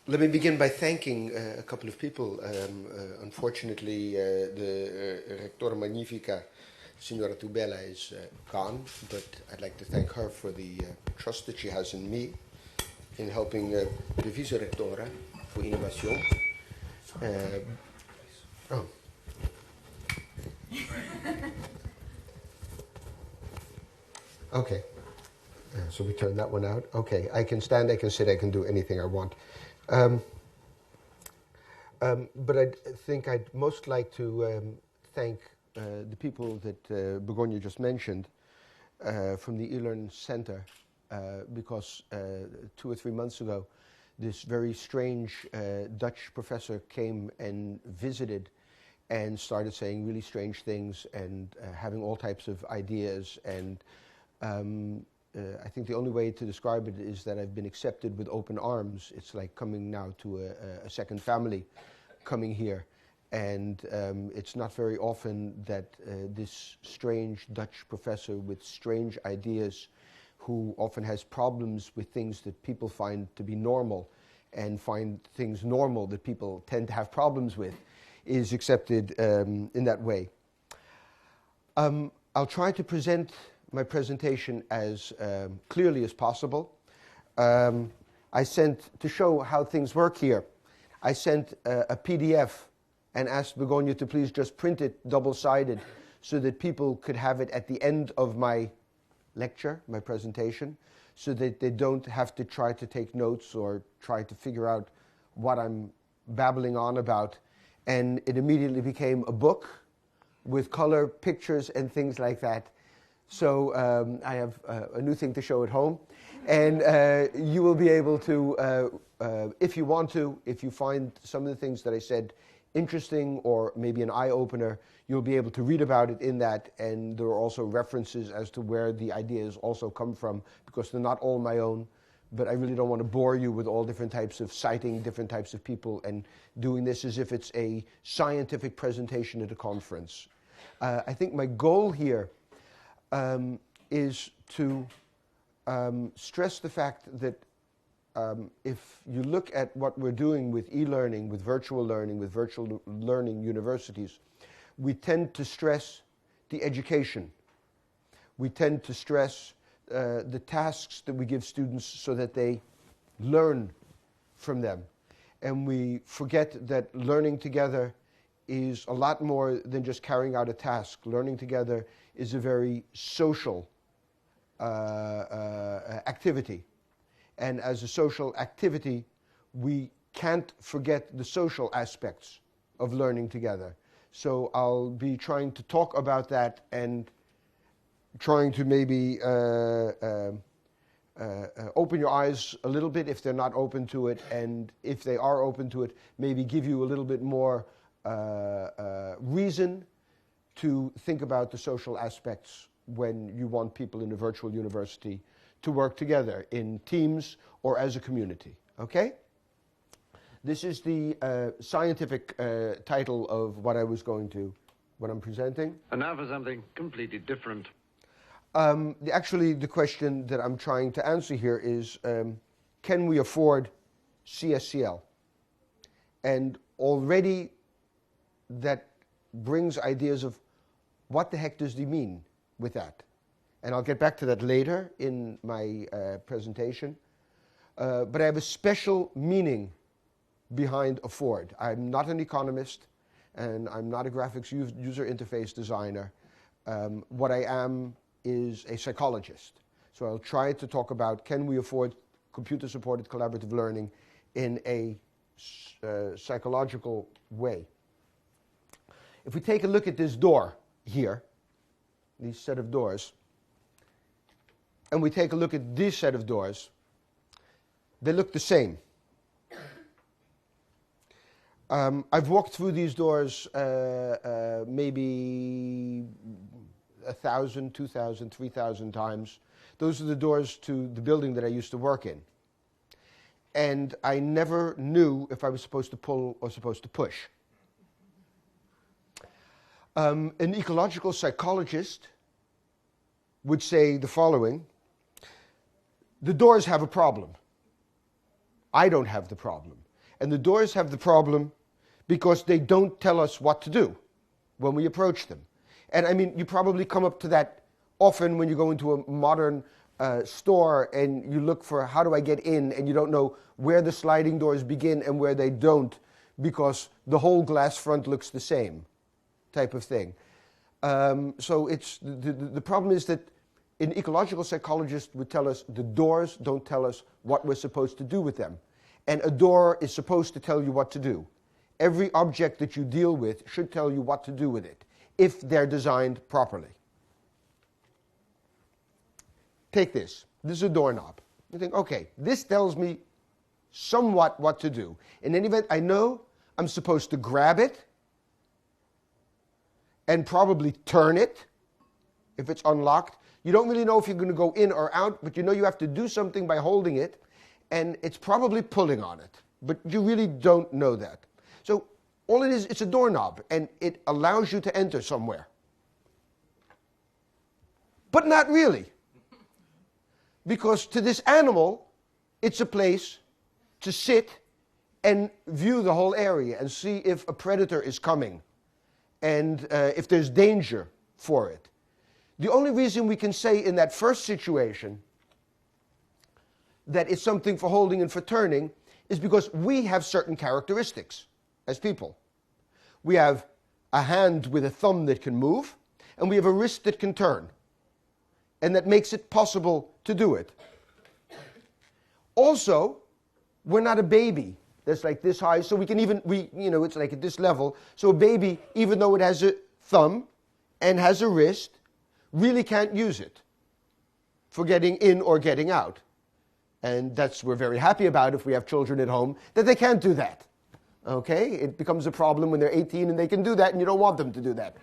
Let me begin by thanking a couple of people. Unfortunately, the Rectora Magnifica, Signora Tubella, is gone, but I'd like to thank her for the trust that she has in me in helping the Vice-Rectora for Innovation. Oh. Okay. So we turn that one out. Okay, I can stand, I can sit, I can do anything I want. But I think I'd most like to thank the people that Begonia just mentioned from the eLearn Center, because 2 or 3 months ago, this very strange Dutch professor came and visited and started saying really strange things and having all types of ideas. And I think the only way to describe it is that I've been accepted with open arms. It's like coming now to a second family coming here. And it's not very often that this strange Dutch professor with strange ideas, who often has problems with things that people find to be normal and find things normal that people tend to have problems with, is accepted in that way. I'll try to present my presentation as clearly as possible. I sent, to show how things work here, I sent a PDF and asked Begonia to please just print it double-sided so that people could have it at the end of my lecture, my presentation, so that they don't have to try to take notes or try to figure out what I'm babbling on about. And it immediately became a book with color, pictures, and things like that. So I have a new thing to show at home. And you will be able to, if you want to, if you find some of the things that I said interesting or maybe an eye-opener, you'll be able to read about it in that. And there are also references as to where the ideas also come from, because they're not all my own. But I really don't want to bore you with all different types of citing different types of people and doing this as if it's a scientific presentation at a conference. I think my goal here is to stress the fact that if you look at what we're doing with e-learning, with virtual learning universities, we tend to stress the education. We tend to stress the tasks that we give students so that they learn from them. And we forget that learning together is a lot more than just carrying out a task. Learning together is a very social activity. And as a social activity, we can't forget the social aspects of learning together. So I'll be trying to talk about that and trying to maybe open your eyes a little bit if they're not open to it, and if they are open to it, maybe give you a little bit more reason to think about the social aspects when you want people in a virtual university to work together in teams or as a community. Okay? This is the scientific title of what I'm presenting. And now for something completely different. Actually, the question that I'm trying to answer here is, can we afford CSCL? And already that brings ideas of what the heck does he mean with that? And I'll get back to that later in my presentation. But I have a special meaning behind afford. I'm not an economist, and I'm not a graphics user interface designer. What I am is a psychologist. So I'll try to talk about, can we afford computer-supported collaborative learning in a psychological way? If we take a look at this door here, these set of doors, and we take a look at this set of doors, they look the same. I've walked through these doors maybe 1,000, 2,000, 3,000 times. Those are the doors to the building that I used to work in. And I never knew if I was supposed to pull or supposed to push. An ecological psychologist would say the following: the doors have a problem. I don't have the problem. And the doors have the problem because they don't tell us what to do when we approach them. And I mean, you probably come up to that often when you go into a modern store and you look for how do I get in, and you don't know where the sliding doors begin and where they don't because the whole glass front looks the same type of thing. So it's the problem is that an ecological psychologist would tell us the doors don't tell us what we're supposed to do with them. And a door is supposed to tell you what to do. Every object that you deal with should tell you what to do with it, if they're designed properly. Take this. This is a doorknob. You think, okay, this tells me somewhat what to do. In any event, I know I'm supposed to grab it and probably turn it if it's unlocked. You don't really know if you're going to go in or out, but you know you have to do something by holding it, and it's probably pulling on it. But you really don't know that. So all it is, it's a doorknob, and it allows you to enter somewhere. But not really. Because to this animal, it's a place to sit and view the whole area and see if a predator is coming and if there's danger for it. The only reason we can say in that first situation that it's something for holding and for turning is because we have certain characteristics as people. We have a hand with a thumb that can move, and we have a wrist that can turn, and that makes it possible to do it. Also, we're not a baby that's like this high, so we can even, it's like at this level. So a baby, even though it has a thumb and has a wrist, really can't use it for getting in or getting out. And we're very happy about if we have children at home, that they can't do that. Okay? It becomes a problem when they're 18 and they can do that, and you don't want them to do that.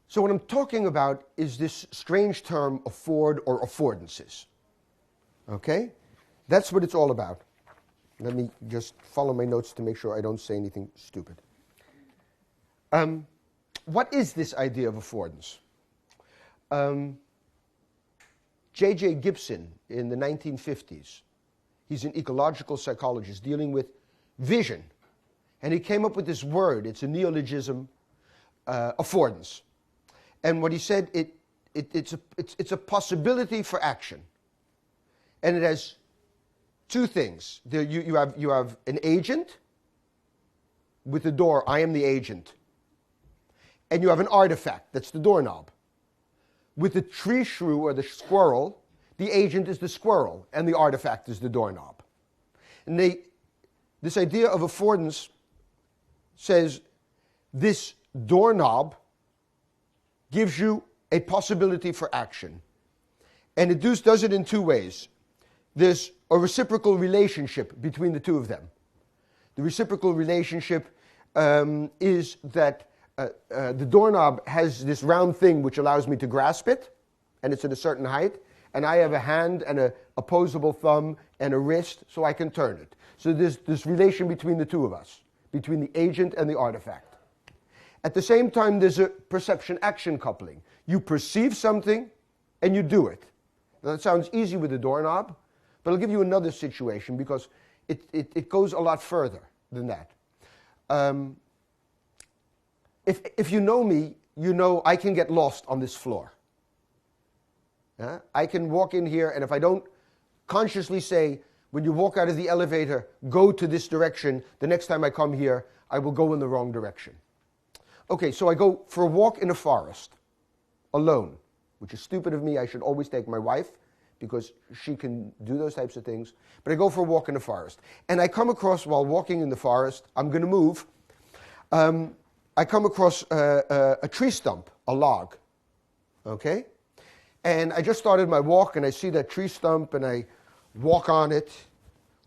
So what I'm talking about is this strange term afford or affordances. Okay? That's what it's all about. Let me just follow my notes to make sure I don't say anything stupid. What is this idea of affordance? J.J. Gibson in the 1950s, he's an ecological psychologist dealing with vision. And he came up with this word, it's a neologism, affordance. And what he said, it's a possibility for action. And it has two things. You have an agent with the door, I am the agent. And you have an artifact, that's the doorknob. With the tree shrew or the squirrel, the agent is the squirrel and the artifact is the doorknob. And this idea of affordance says this doorknob gives you a possibility for action. And it does it in two ways. There's a reciprocal relationship between the two of them. The reciprocal relationship is that the doorknob has this round thing which allows me to grasp it, and it's at a certain height, and I have a hand and a opposable thumb and a wrist, so I can turn it. So there's this relation between the two of us, between the agent and the artifact. At the same time, there's a perception-action coupling. You perceive something, and you do it. Now, that sounds easy with the doorknob, but I'll give you another situation because it goes a lot further than that. If you know me, you know I can get lost on this floor. I can walk in here, and if I don't consciously say, when you walk out of the elevator, go to this direction, the next time I come here, I will go in the wrong direction. Okay, so I go for a walk in a forest, alone, which is stupid of me. I should always take my wife, because she can do those types of things. But I go for a walk in the forest. And I come across, while walking in the forest, I'm going to move, I come across a tree stump, a log, okay? And I just started my walk, and I see that tree stump, and I walk on it,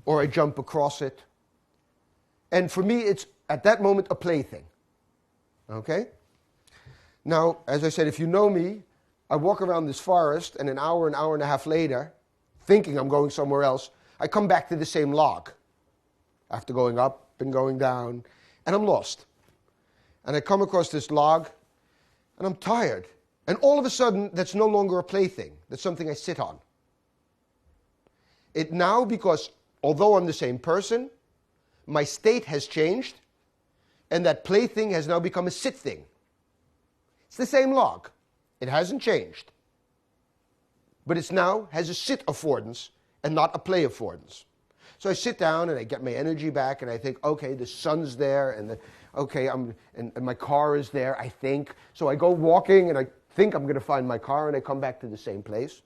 or I jump across it. And for me, it's, at that moment, a plaything, okay? Now, as I said, if you know me, I walk around this forest, and an hour and a half later, thinking I'm going somewhere else, I come back to the same log, after going up and going down, and I'm lost. And I come across this log, and I'm tired. And all of a sudden, that's no longer a plaything. That's something I sit on. It now, because although I'm the same person, my state has changed, and that plaything has now become a sit thing. It's the same log. It hasn't changed. But it now has a sit affordance and not a play affordance. So I sit down and I get my energy back and I think, okay, the sun's there and and my car is there, I think. So I go walking and I think I'm going to find my car and I come back to the same place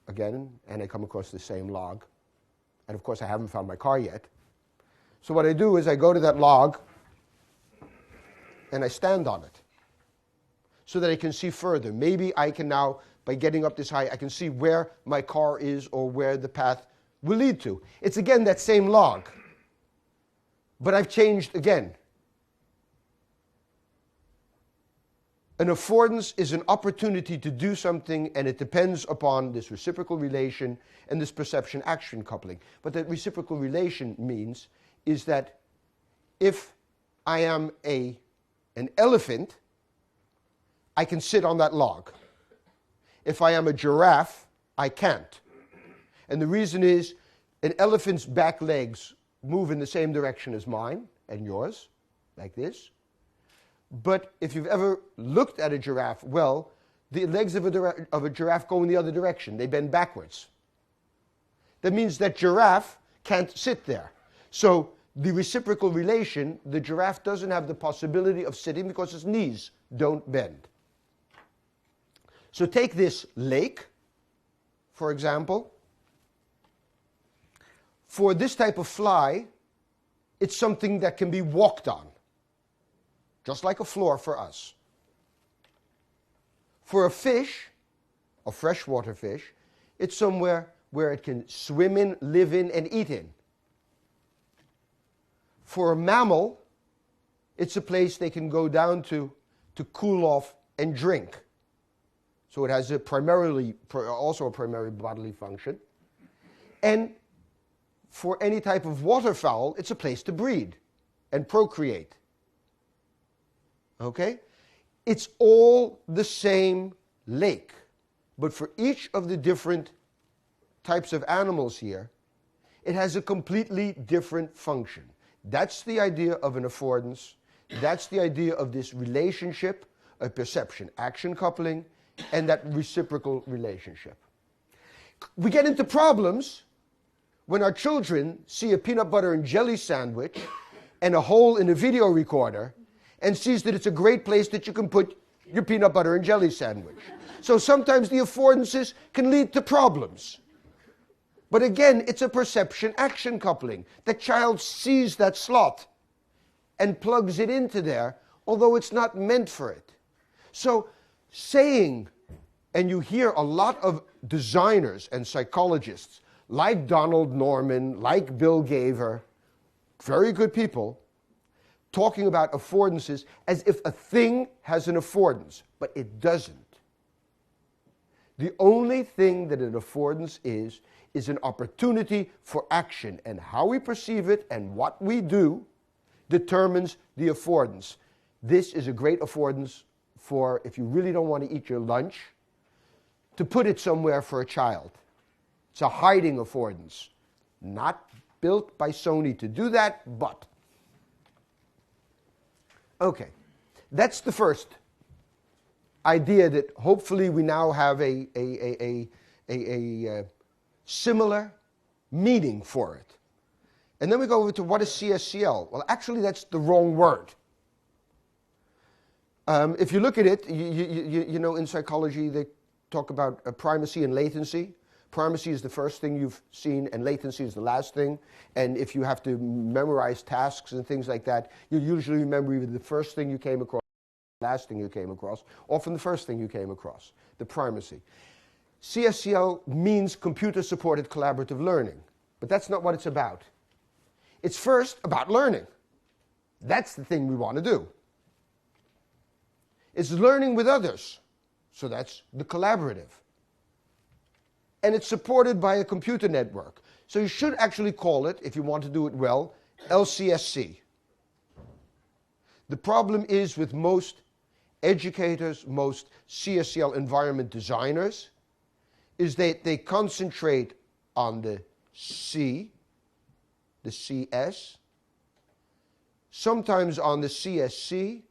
again and I come across the same log. And of course I haven't found my car yet. So what I do is I go to that log and I stand on it so that I can see further. Maybe I can now, by getting up this high, I can see where my car is or where the path will lead to. It's again that same log, but I've changed again. An affordance is an opportunity to do something, and it depends upon this reciprocal relation and this perception-action coupling. What that reciprocal relation means is that if I am an elephant, I can sit on that log. If I am a giraffe, I can't. And the reason is, an elephant's back legs move in the same direction as mine and yours, like this. But if you've ever looked at a giraffe, well, the legs of a giraffe go in the other direction. They bend backwards. That means that giraffe can't sit there. So the reciprocal relation, the giraffe doesn't have the possibility of sitting because its knees don't bend. So take this lake, for example. For this type of fly, it's something that can be walked on, just like a floor for us. For a fish, a freshwater fish, it's somewhere where it can swim in, live in, and eat in. For a mammal, it's a place they can go down to cool off and drink. So it has also a primary bodily function. And for any type of waterfowl, it's a place to breed and procreate. Okay? It's all the same lake. But for each of the different types of animals here, it has a completely different function. That's the idea of an affordance. That's the idea of this relationship, a perception-action coupling, and that reciprocal relationship. We get into problems when our children see a peanut butter and jelly sandwich and a hole in a video recorder and sees that it's a great place that you can put your peanut butter and jelly sandwich. So sometimes the affordances can lead to problems. But again, it's a perception-action coupling. The child sees that slot and plugs it into there, although it's not meant for it. So saying, and you hear a lot of designers and psychologists, like Donald Norman, like Bill Gaver, very good people, talking about affordances as if a thing has an affordance, but it doesn't. The only thing that an affordance is an opportunity for action, and how we perceive it and what we do determines the affordance. This is a great affordance for, if you really don't want to eat your lunch, to put it somewhere for a child. It's a hiding affordance. Not built by Sony to do that, but. Okay, that's the first idea, that hopefully we now have a similar meaning for it. And then we go over to what is CSCL? Well, actually that's the wrong word. If you look at it, you know, in psychology they talk about primacy and latency. Primacy is the first thing you've seen, and latency is the last thing. And if you have to memorize tasks and things like that, you usually remember either the first thing you came across, the last thing you came across, or from the first thing you came across, the primacy. CSCL means computer-supported collaborative learning, but that's not what it's about. It's first about learning. That's the thing we want to do. It's learning with others, so that's the collaborative. And it's supported by a computer network. So you should actually call it, if you want to do it well, LCSC. The problem is with most educators, most CSCL environment designers, is they concentrate on the C, the CS, sometimes on the CSC,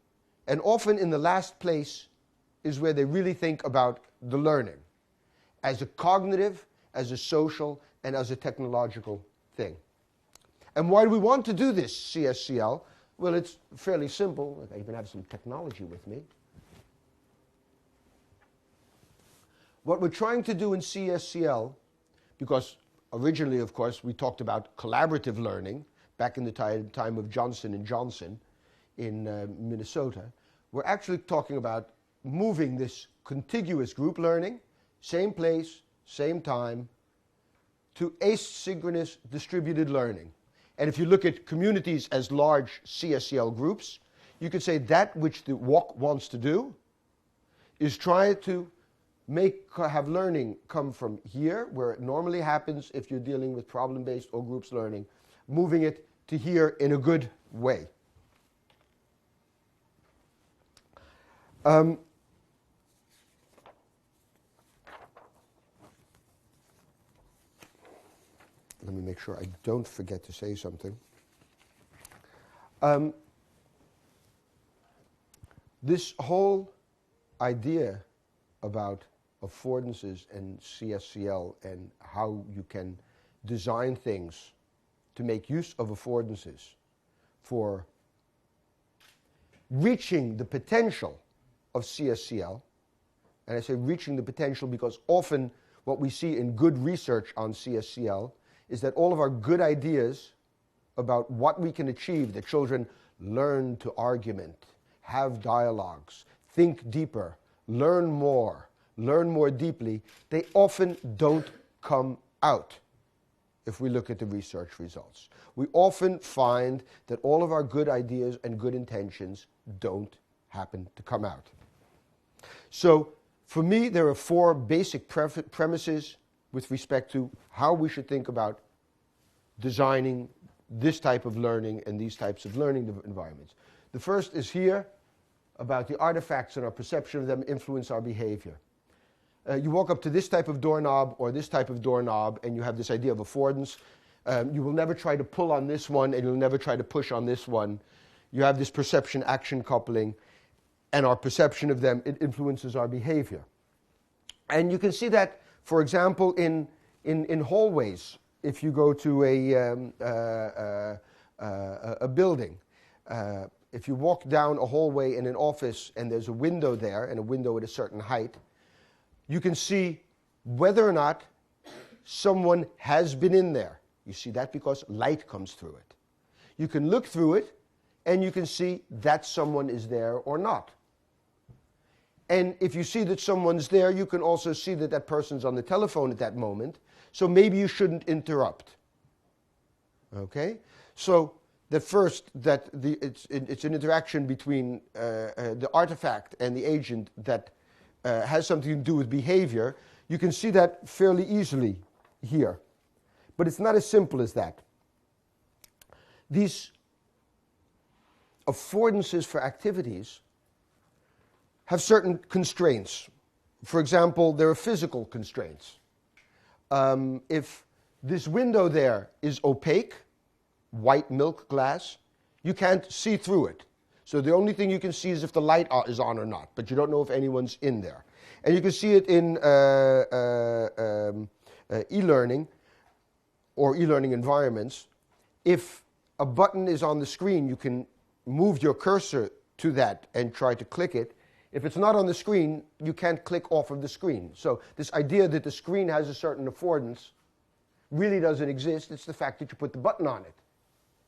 and often in the last place is where they really think about the learning as a cognitive, as a social, and as a technological thing. And why do we want to do this CSCL? Well, it's fairly simple. I even have some technology with me. What we're trying to do in CSCL, because originally, of course, we talked about collaborative learning back in the time of Johnson & Johnson in Minnesota, we're actually talking about moving this contiguous group learning, same place, same time, to asynchronous distributed learning. And if you look at communities as large CSCL groups, you could say that which the WOC wants to do is try to have learning come from here, where it normally happens if you're dealing with problem-based or groups learning, moving it to here in a good way. Let me make sure I don't forget to say something. This whole idea about affordances and CSCL and how you can design things to make use of affordances for reaching the potential of CSCL, and I say reaching the potential because often what we see in good research on CSCL is that all of our good ideas about what we can achieve, that children learn to argument, have dialogues, think deeper, learn more deeply, they often don't come out if we look at the research results. We often find that all of our good ideas and good intentions don't happen to come out. So for me, there are four basic premises with respect to how we should think about designing this type of learning and these types of learning environments. The first is here about the artifacts and our perception of them influence our behavior. You walk up to this type of doorknob or this type of doorknob and you have this idea of affordance. You will never try to pull on this one and you'll never try to push on this one. You have this perception-action coupling, and our perception of them, it influences our behavior. And you can see that, for example, in hallways. If you go to a building, if you walk down a hallway in an office and there's a window there, and a window at a certain height, you can see whether or not someone has been in there. You see that because light comes through it. You can look through it and you can see that someone is there or not. And if you see that someone's there, you can also see that that person's on the telephone at that moment. So maybe you shouldn't interrupt. Okay? So that first, that it's an interaction between the artifact and the agent that has something to do with behavior. You can see that fairly easily here. But it's not as simple as that. These affordances for activities have certain constraints. For example, there are physical constraints. If this window there is opaque, white milk glass, you can't see through it. So the only thing you can see is if the light is on or not, but you don't know if anyone's in there. And you can see it in e-learning or e-learning environments. If a button is on the screen, you can move your cursor to that and try to click it. If it's not on the screen, you can't click off of the screen. So this idea that the screen has a certain affordance really doesn't exist. It's the fact that you put the button on it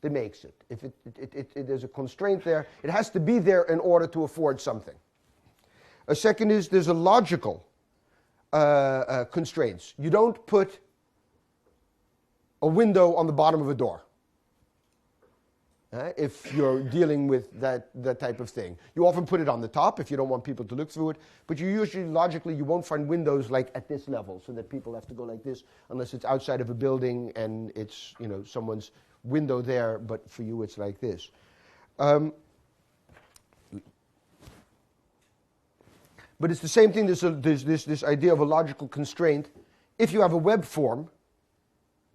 that makes it. If there's a constraint there, it has to be there in order to afford something. A second is there's a logical constraints. You don't put a window on the bottom of a door. If you're dealing with that type of thing. You often put it on the top if you don't want people to look through it, but you usually, logically, you won't find windows like at this level so that people have to go like this unless it's outside of a building and it's, you know, someone's window there, but for you it's like this. But it's the same thing, there's this idea of a logical constraint. If you have a web form,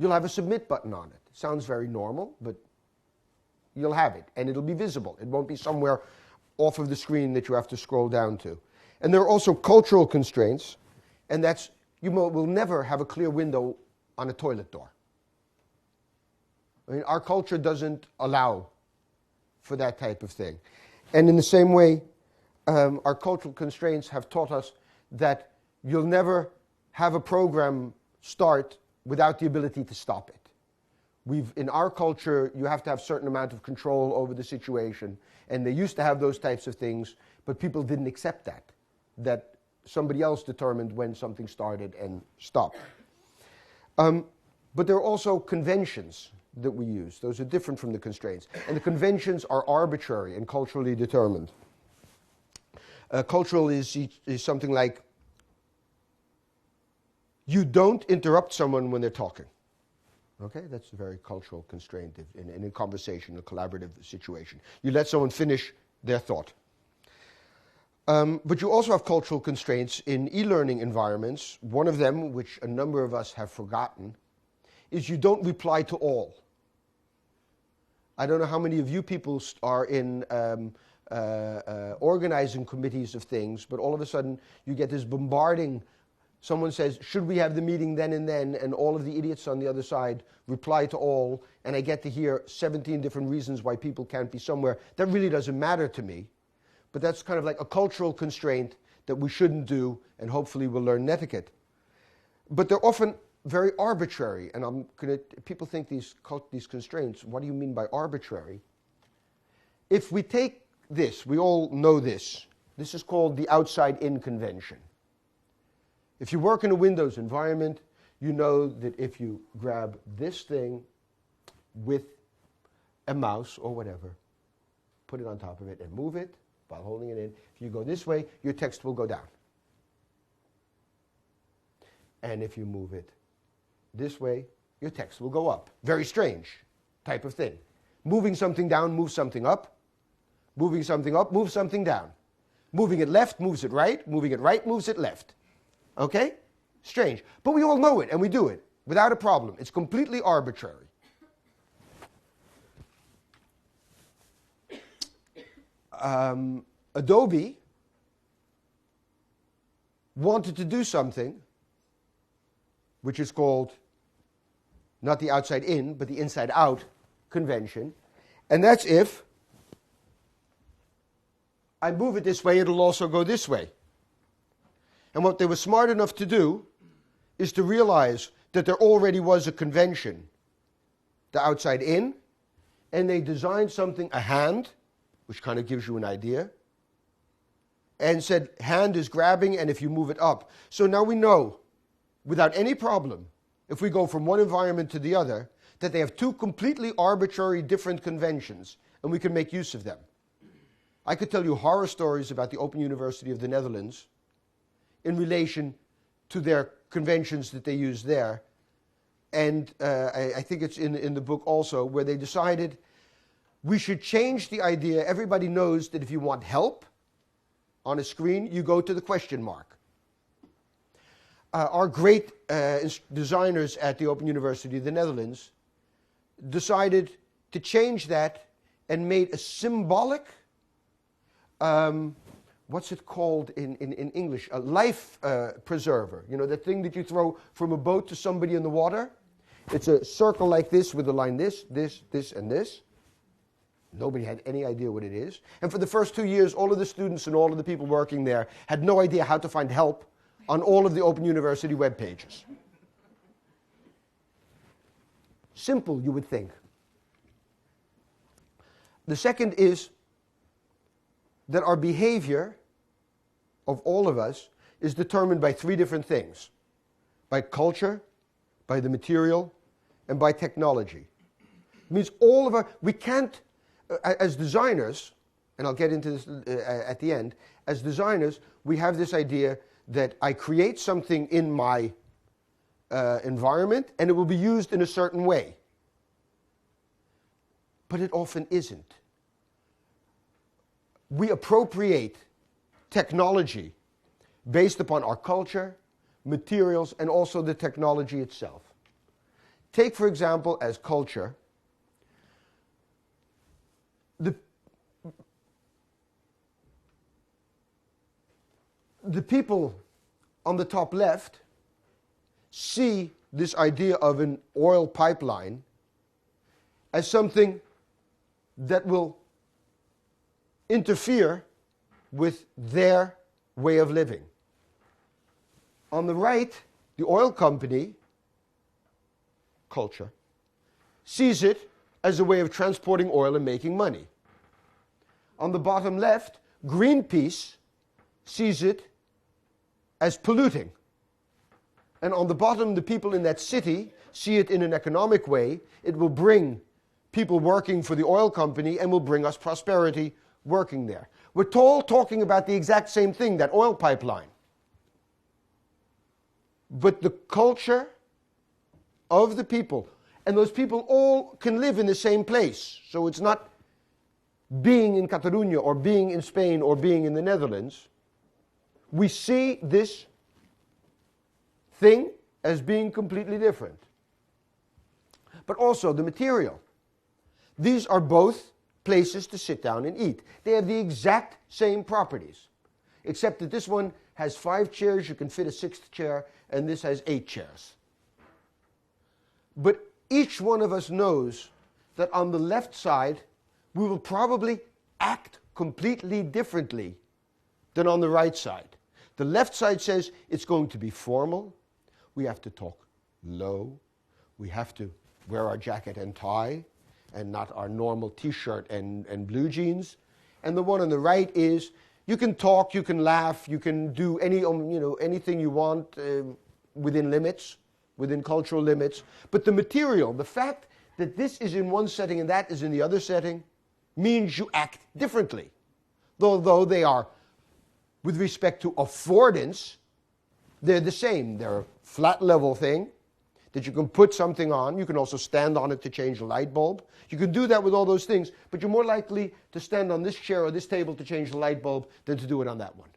you'll have a submit button on it. Sounds very normal, but you'll have it, and it'll be visible. It won't be somewhere off of the screen that you have to scroll down to. And there are also cultural constraints, and that's you will never have a clear window on a toilet door. I mean, our culture doesn't allow for that type of thing. And in the same way, our cultural constraints have taught us that you'll never have a program start without the ability to stop it. In our culture, you have to have a certain amount of control over the situation, and they used to have those types of things, but people didn't accept that somebody else determined when something started and stopped. But there are also conventions that we use. Those are different from the constraints. And the conventions are arbitrary and culturally determined. Cultural is something like, you don't interrupt someone when they're talking. Okay, that's a very cultural constraint in a conversation, a collaborative situation. You let someone finish their thought. But you also have cultural constraints in e-learning environments. One of them, which a number of us have forgotten, is you don't reply to all. I don't know how many of you people are in organizing committees of things, but all of a sudden you get this bombarding. Someone says, should we have the meeting then, and all of the idiots on the other side reply to all, and I get to hear 17 different reasons why people can't be somewhere. That really doesn't matter to me, but that's kind of like a cultural constraint that we shouldn't do, and hopefully we'll learn etiquette. But they're often very arbitrary, and people think these constraints, what do you mean by arbitrary? If we take this, we all know this. This is called the outside-in convention. If you work in a Windows environment, you know that if you grab this thing with a mouse or whatever, put it on top of it and move it while holding it in, if you go this way, your text will go down. And if you move it this way, your text will go up. Very strange type of thing. Moving something down moves something up. Moving something up moves something down. Moving it left moves it right. Moving it right moves it left. Okay? Strange. But we all know it, and we do it without a problem. It's completely arbitrary. Adobe wanted to do something which is called not the outside in, but the inside out convention. And that's if I move it this way, it'll also go this way. And what they were smart enough to do is to realize that there already was a convention, the outside in, and they designed something, a hand, which kind of gives you an idea, and said hand is grabbing, and if you move it up. So now we know, without any problem, if we go from one environment to the other, that they have two completely arbitrary different conventions, and we can make use of them. I could tell you horror stories about the Open University of the Netherlands in relation to their conventions that they use there. And I think it's in the book also, where they decided we should change the idea. Everybody knows that if you want help on a screen, you go to the question mark. Our great designers at the Open University of the Netherlands decided to change that and made a symbolic, what's it called in English? A life preserver. You know, the thing that you throw from a boat to somebody in the water? It's a circle like this with a line this, and this. Nobody had any idea what it is. And for the first 2 years, all of the students and all of the people working there had no idea how to find help on all of the Open University web pages. Simple, you would think. The second is that our behavior of all of us is determined by three different things: by culture, by the material, and by technology. It means all of we can't, as designers, and I'll get into this at the end, as designers, we have this idea that I create something in my environment and it will be used in a certain way. But it often isn't. We appropriate technology based upon our culture, materials, and also the technology itself. take, for example, as culture, the people on the top left see this idea of an oil pipeline as something that will interfere with their way of living. On the right, the oil company, culture, sees it as a way of transporting oil and making money. On the bottom left, Greenpeace sees it as polluting. And on the bottom, the people in that city see it in an economic way. It will bring people working for the oil company and will bring us prosperity working there. We're all talking about the exact same thing, that oil pipeline. But the culture of the people, and those people all can live in the same place. So it's not being in Catalonia or being in Spain or being in the Netherlands. We see this thing as being completely different. But also the material. These are both places to sit down and eat. They have the exact same properties, except that this one has 5 chairs, you can fit a 6th chair, and this has 8 chairs. But each one of us knows that on the left side, we will probably act completely differently than on the right side. The left side says it's going to be formal. We have to talk low. We have to wear our jacket and tie and not our normal t-shirt and blue jeans. And the one on the right is you can talk, you can laugh, you can do anything you want within limits, within cultural limits. But the material, the fact that this is in one setting and that is in the other setting, means you act differently. Though they are, with respect to affordance, they're the same. They're a flat level thing that you can put something on. You can also stand on it to change a light bulb. You can do that with all those things, but you're more likely to stand on this chair or this table to change the light bulb than to do it on that one.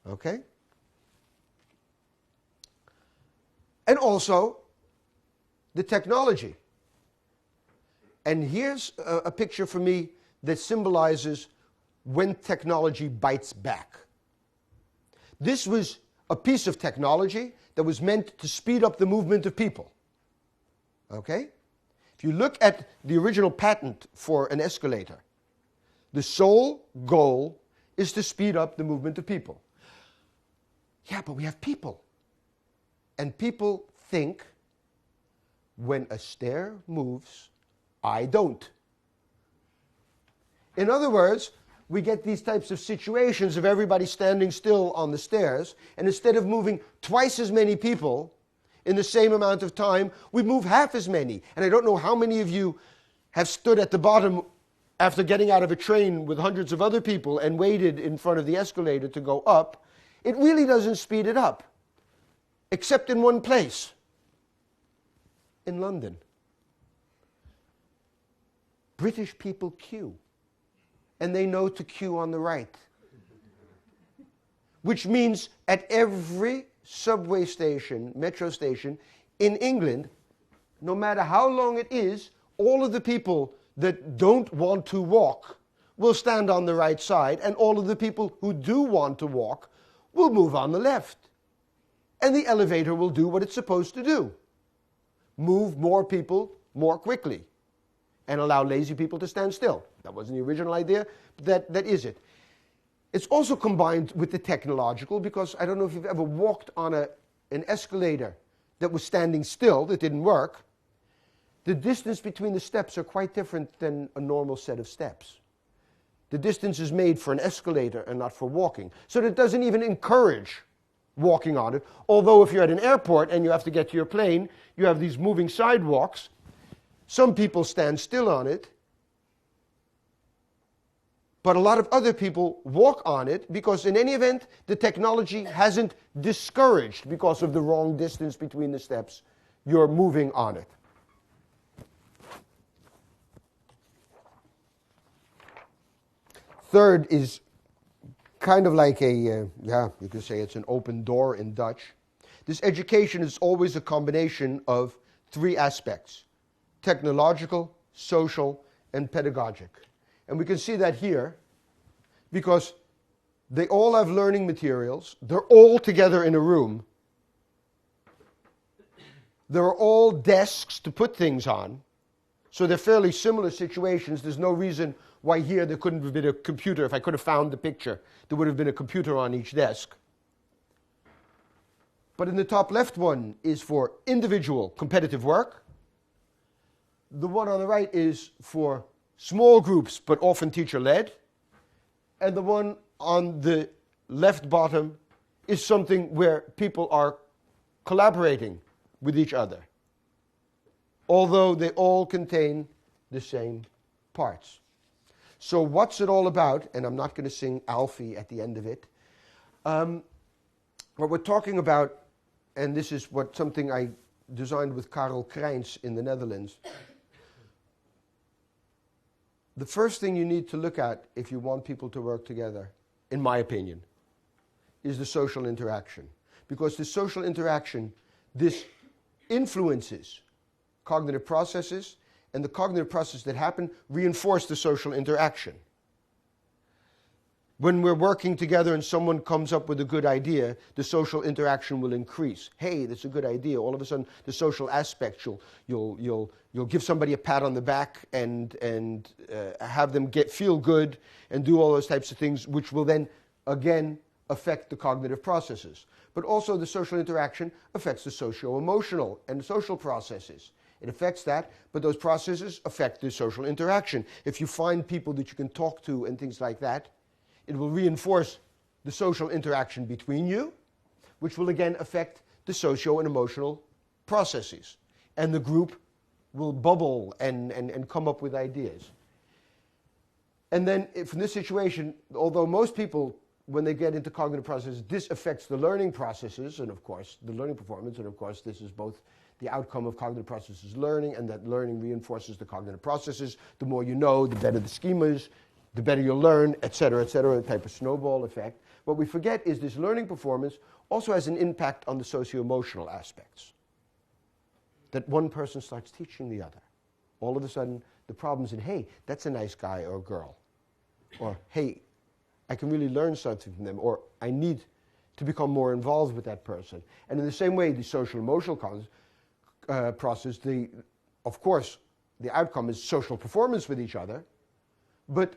Okay? And also, the technology. And here's a picture for me that symbolizes when technology bites back. This was a piece of technology that was meant to speed up the movement of people. Okay? If you look at the original patent for an escalator, the sole goal is to speed up the movement of people. Yeah, but we have people. And people think, when a stair moves, I don't. In other words, we get these types of situations of everybody standing still on the stairs, and instead of moving twice as many people in the same amount of time, we move half as many. And I don't know how many of you have stood at the bottom after getting out of a train with hundreds of other people and waited in front of the escalator to go up. It really doesn't speed it up, except in one place, in London. British people queue, and they know to queue on the right. Which means at every subway station, metro station in England, no matter how long it is, all of the people that don't want to walk will stand on the right side, and all of the people who do want to walk will move on the left. And the elevator will do what it's supposed to do. Move more people more quickly and allow lazy people to stand still. That wasn't the original idea, but that is it. It's also combined with the technological, because I don't know if you've ever walked on an escalator that was standing still, that didn't work. The distance between the steps are quite different than a normal set of steps. The distance is made for an escalator and not for walking. So that doesn't even encourage walking on it. Although if you're at an airport and you have to get to your plane, you have these moving sidewalks. Some people stand still on it, but a lot of other people walk on it, because in any event, the technology hasn't discouraged, because of the wrong distance between the steps, you're moving on it. Third is kind of like you could say it's an open door in Dutch. This education is always a combination of three aspects: technological, social, and pedagogic. And we can see that here because they all have learning materials. They're all together in a room. There are all desks to put things on. So they're fairly similar situations. There's no reason why here there couldn't have been a computer. If I could have found the picture, there would have been a computer on each desk. But in the top left one is for individual competitive work. The one on the right is for small groups, but often teacher-led. And the one on the left bottom is something where people are collaborating with each other, although they all contain the same parts. So what's it all about? And I'm not going to sing Alfie at the end of it. What we're talking about, and this is something I designed with Karel Krijns in the Netherlands. The first thing you need to look at if you want people to work together, in my opinion, is the social interaction. Because the social interaction, this influences cognitive processes, and the cognitive processes that happen reinforce the social interaction. When we're working together and someone comes up with a good idea, the social interaction will increase. Hey, that's a good idea. All of a sudden, the social aspect, you'll give somebody a pat on the back and have them feel good and do all those types of things, which will then, again, affect the cognitive processes. But also the social interaction affects the socio-emotional and social processes. It affects that, but those processes affect the social interaction. If you find people that you can talk to and things like that, it will reinforce the social interaction between you, which will again affect the socio and emotional processes. And the group will bubble and come up with ideas. And then from this situation, although most people, when they get into cognitive processes, this affects the learning processes and, of course, the learning performance. And, of course, this is both the outcome of cognitive processes learning, and that learning reinforces the cognitive processes. The more you know, the better the schemas, the better you'll learn, et cetera, a type of snowball effect. What we forget is this learning performance also has an impact on the socio-emotional aspects. That one person starts teaching the other. All of a sudden, the problem's in, hey, that's a nice guy or girl. Or, hey, I can really learn something from them. Or, I need to become more involved with that person. And in the same way, the social-emotional process, of course, the outcome is social performance with each other, but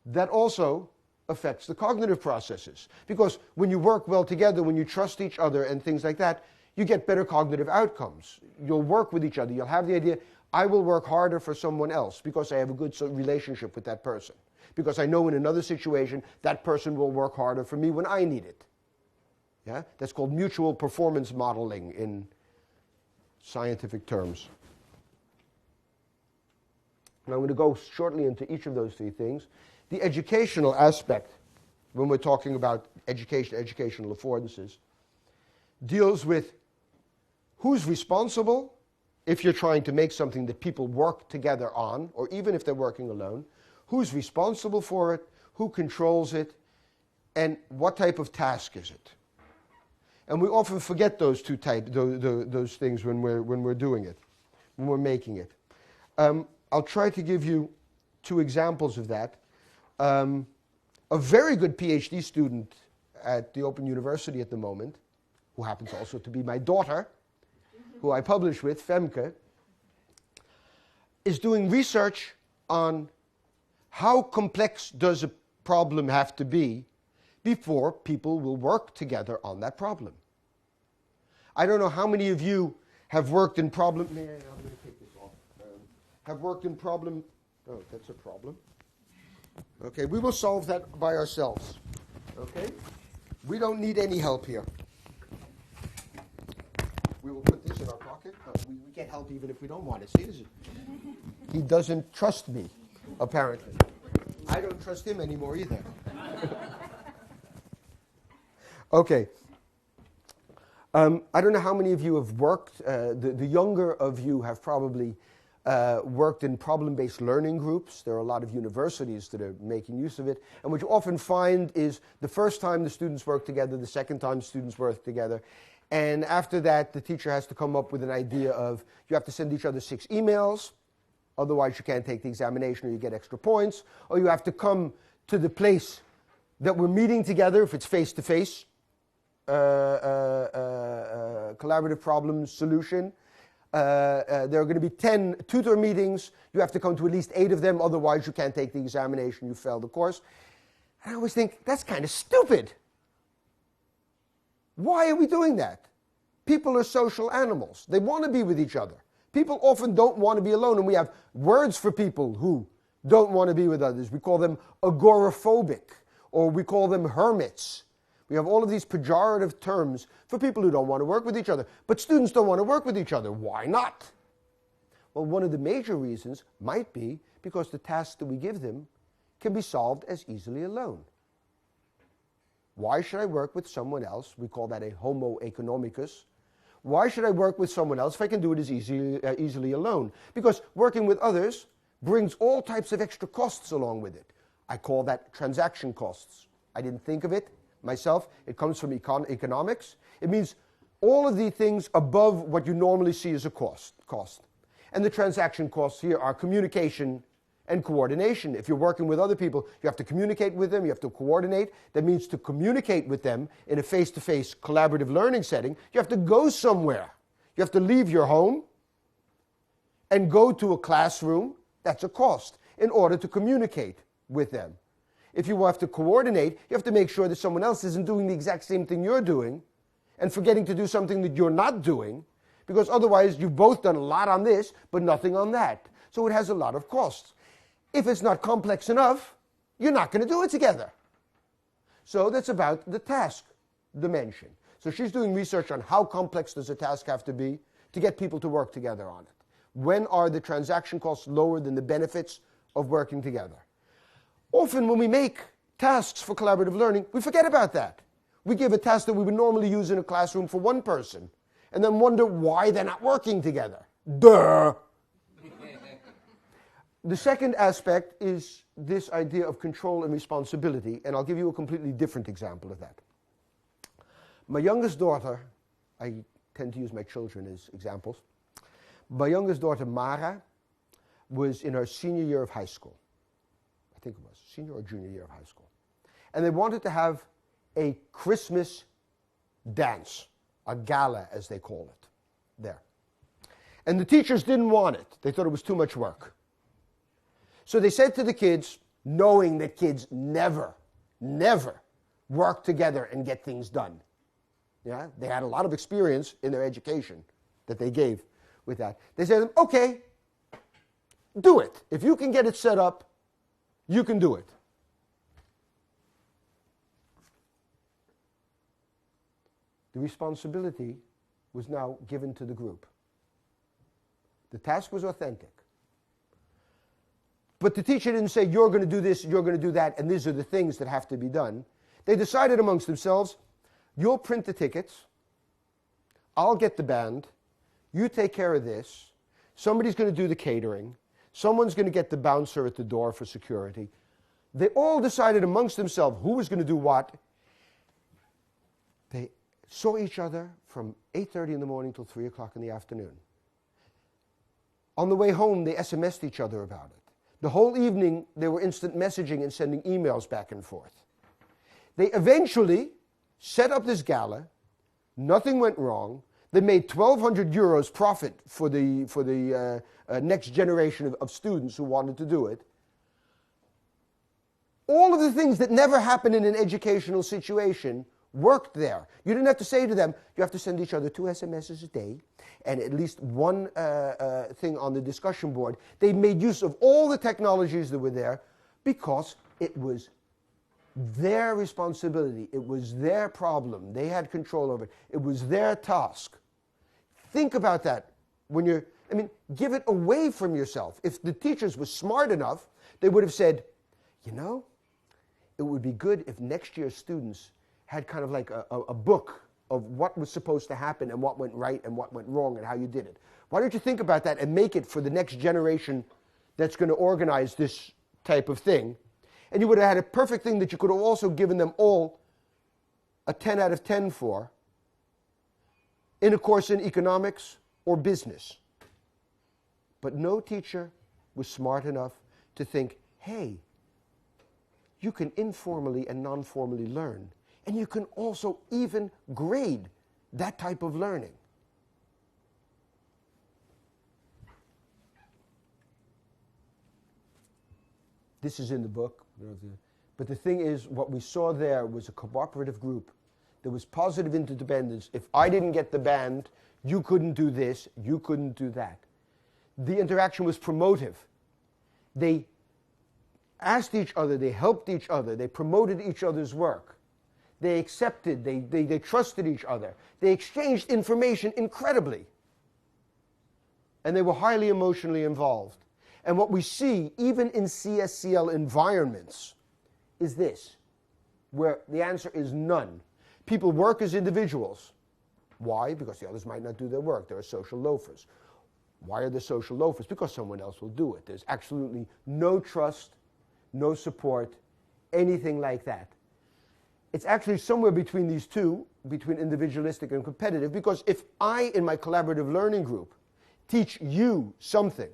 that also affects the cognitive processes. Because when you work well together, when you trust each other and things like that, you get better cognitive outcomes. You'll work with each other. You'll have the idea, I will work harder for someone else because I have a good relationship with that person. Because I know in another situation, that person will work harder for me when I need it. Yeah? That's called mutual performance modeling in scientific terms. And I'm going to go shortly into each of those three things. The educational aspect, when we're talking about educational affordances, deals with who's responsible if you're trying to make something that people work together on, or even if they're working alone, who's responsible for it, who controls it, and what type of task is it. And we often forget those those things when we're doing it, when we're making it. I'll try to give you two examples of that. A very good PhD student at the Open University at the moment, who happens also to be my daughter, who I publish with, Femke, is doing research on how complex does a problem have to be before people will work together on that problem. I don't know how many of you have worked in problem... I'm going to take this off. Have worked in problem... Oh, that's a problem. Okay, we will solve that by ourselves. Okay? We don't need any help here. We will put this in our pocket. We can't help even if we don't want to. See, he doesn't trust me, apparently. I don't trust him anymore either. Okay. I don't know how many of you have worked. The younger of you have probably worked in problem-based learning groups. There are a lot of universities that are making use of it. And what you often find is the first time the students work together, the second time students work together, And after that, the teacher has to come up with an idea of you have to send each other 6 emails, otherwise you can't take the examination or you get extra points, or you have to come to the place that we're meeting together if it's face-to-face, collaborative problem solution. There are going to be 10 tutor meetings. You have to come to at least 8 of them, otherwise you can't take the examination, you fail the course. And I always think, that's kind of stupid. Why are we doing that? People are social animals. They want to be with each other. People often don't want to be alone, and we have words for people who don't want to be with others. We call them agoraphobic, or we call them hermits. We have all of these pejorative terms for people who don't want to work with each other. But students don't want to work with each other. Why not? Well, one of the major reasons might be because the tasks that we give them can be solved as easily alone. Why should I work with someone else? We call that a homo economicus. Why should I work with someone else if I can do it as easily alone? Because working with others brings all types of extra costs along with it. I call that transaction costs. I didn't think of it myself. It comes from economics. It means all of the things above what you normally see as a cost. And the transaction costs here are communication and coordination. If you're working with other people, you have to communicate with them, you have to coordinate. That means to communicate with them in a face-to-face collaborative learning setting, you have to go somewhere. You have to leave your home and go to a classroom. That's a cost in order to communicate with them. If you have to coordinate, you have to make sure that someone else isn't doing the exact same thing you're doing and forgetting to do something that you're not doing, because otherwise you've both done a lot on this but nothing on that. So it has a lot of costs. If it's not complex enough, you're not going to do it together. So that's about the task dimension. So she's doing research on how complex does a task have to be to get people to work together on it. When are the transaction costs lower than the benefits of working together? Often when we make tasks for collaborative learning, we forget about that. We give a task that we would normally use in a classroom for one person, and then wonder why they're not working together. Duh! The second aspect is this idea of control and responsibility, and I'll give you a completely different example of that. My youngest daughter, I tend to use my children as examples. My youngest daughter, Mara, was in her senior year of high school. I think it was senior or junior year of high school. And they wanted to have a Christmas dance, a gala as they call it, there. And the teachers didn't want it. They thought it was too much work. So they said to the kids, knowing that kids never work together and get things done. Yeah? They had a lot of experience in their education that they gave with that. They said to them, okay, do it. If you can get it set up, you can do it. The responsibility was now given to the group. The task was authentic. But the teacher didn't say, you're going to do this, you're going to do that, and these are the things that have to be done. They decided amongst themselves, you'll print the tickets, I'll get the band, you take care of this, somebody's going to do the catering, someone's going to get the bouncer at the door for security. They all decided amongst themselves who was going to do what. They saw each other from 8:30 in the morning till 3 o'clock in the afternoon. On the way home, they SMS'd each other about it. The whole evening, they were instant messaging and sending emails back and forth. They eventually set up this gala. Nothing went wrong. They made 1,200 euros profit for the next generation of students who wanted to do it. All of the things that never happen in an educational situation worked there. You didn't have to say to them, you have to send each other 2 SMSs a day and at least one thing on the discussion board. They made use of all the technologies that were there because it was their responsibility. It was their problem. They had control over it. It was their task. Think about that when you're, give it away from yourself. If the teachers were smart enough, they would have said, you know, it would be good if next year's students had kind of like a book of what was supposed to happen and what went right and what went wrong and how you did it. Why don't you think about that and make it for the next generation that's going to organize this type of thing? And you would have had a perfect thing that you could have also given them all a 10 out of 10 for. in a course in economics or business. But no teacher was smart enough to think, hey, you can informally and non-formally learn, and you can also even grade that type of learning. This is in the book. But the thing is, what we saw there was a cooperative group. There was positive interdependence. If I didn't get the band, you couldn't do this, you couldn't do that. The interaction was promotive. They asked each other, they helped each other, they promoted each other's work. They accepted, they trusted each other. They exchanged information incredibly. And they were highly emotionally involved. And what we see, even in CSCL environments, is this, where the answer is none. People work as individuals. Why? Because the others might not do their work. There are social loafers. Why are there social loafers? Because someone else will do it. There's absolutely no trust, no support, anything like that. It's actually somewhere between these two, between individualistic and competitive, because if I, in my collaborative learning group, teach you something,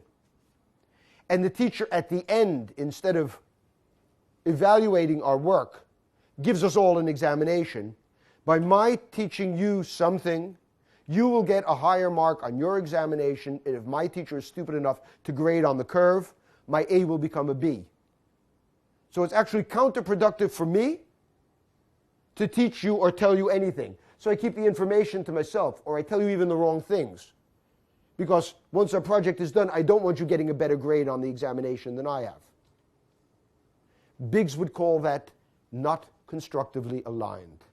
and the teacher at the end, instead of evaluating our work, gives us all an examination, by my teaching you something, you will get a higher mark on your examination, and if my teacher is stupid enough to grade on the curve, my A will become a B. So it's actually counterproductive for me to teach you or tell you anything. So I keep the information to myself, or I tell you even the wrong things. Because once our project is done, I don't want you getting a better grade on the examination than I have. Biggs would call that not constructively aligned.